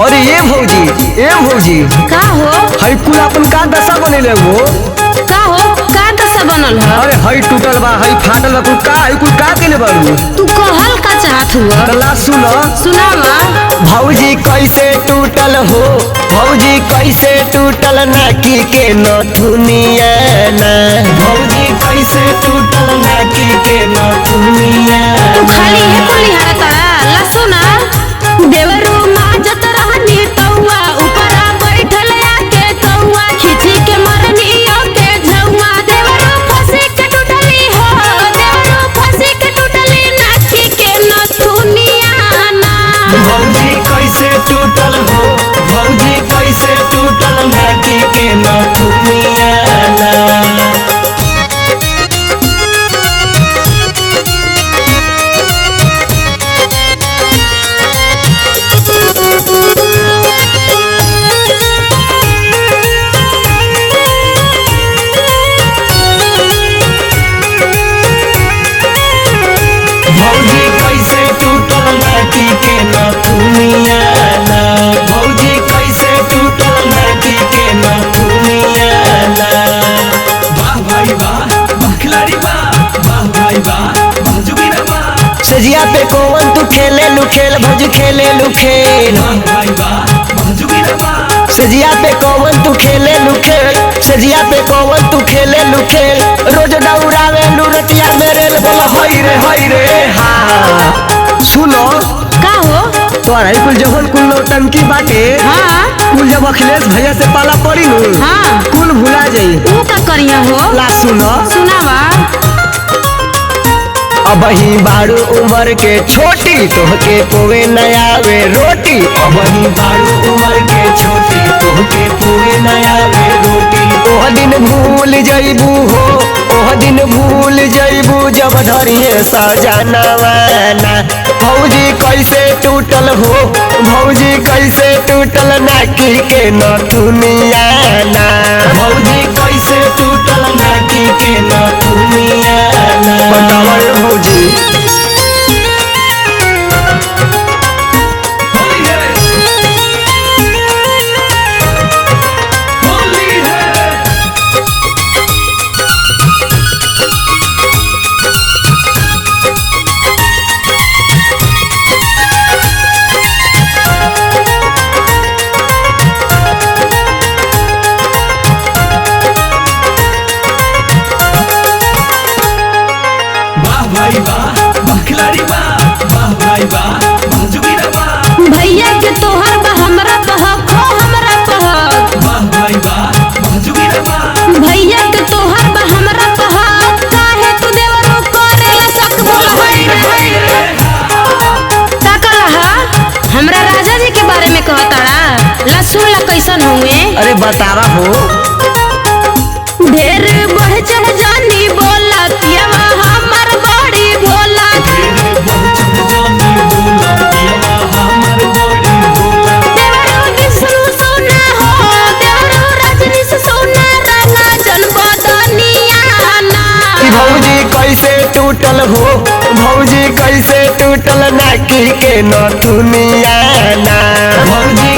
अरे ए भौजी का हो? हई कुल अपन का दशा बनेले हो? का हो? का दशा बनल है? अरे हई टूटल बा, हई फाटल बा, कुल का केले बारू? तू कहल का चाहत हुआ? ला सुनो। सुनावा। भौजी कैसे टूटल हो, भौजी कैसे टूटल नाकी के नथुनिया ना, भौजी कैसे टूटल नाकी के नथुनिया। तू खाली है कुली हरा तड़ा। ला सुना। देवरू माजत रहनी तौआ, ऊपरा बैठल आके कौआ, खिची के मरनी ओके झौआ। देवरू फंसी के टूटली हो, देवरू फंसी के टूटली नाकी के नथुनिया ना। भौजी कैसे टूटल हो, भौजी कैसे टूटल नाकी के नथुनिया ना। भौजी कैसे टूटल नाकी के नथुनिया ना, भौजी कैसे टूटल नाकी के नथुनिया ना। वाह भाई वाह, वाह खिलाड़ी वाह, वाह भाई वाह, वाह जुबीना वाह। सजिया पे कौन तू खेले लू खेल, भौजी खेले लू खेल। वाह भाई वाह, वाह जुबीना वाह। सजिया पे कौन तू खेले लू खेल, सजिया पे कौन तू खेले लू खेल। रोज दौड़ावे लू रतिया मेरे बोला हई रे हाँ। सुनो का हो? तोरा कुल जवन कुल नौटंकी बाटे, हाँ कुल जब अखिलेश भैया से पाला पड़ी नु, हाँ। कुल भुला जाई। तू का करिया हो? ला सुनो। सुनावा। अबही बारू उम्र के छोटी, तोहके पोवे नयावे रोटी। अबही बारू उम्र के छोटी, तोहके पोवे नयावे रोटी। ओह दिन भूल जइबू हो, ओह दिन भूल जइबू जब धरिए सजनवा ना। भौजी कैसे टूटल हो, भौजी कैसे टूटल नाकी के नथुनिया ना, भौजी कैसे टूटल नाकी के नथुनिया ना। बतावा भौजी। होली है, होली है। वाह भाई वाह, वाह खिलाड़ी वाह, वाह भाई वाह, वाह जुबीना वाह। भैया के तोहर बा हमरा बहक हो, हमरा बहक। वाह भाई वाह, वाह जुबीना वाह। भैया के तोहर बा हमरा बहक, काहे तू देवरो करेला शक बोल हई रे। का कहला? हमरा राजा जी के बारे में कहताड़ा। ला सुन ला कैसन हुए। अरे बतावा हो। ढेर बढ़ चढ़ जानी बोला, पियवा हमर बड़ी भोला। तेरे बहुत जानी बोला, पियवा हमर बड़ी भोला। देवरो विष्णु सोना हो, देवरो रजनी से सोना रंगा जलवा दुनिया ना। कि भौजी कैसे टूटल हो, भौजी कैसे टूटल नाकी के नथुनिया ना, भौजी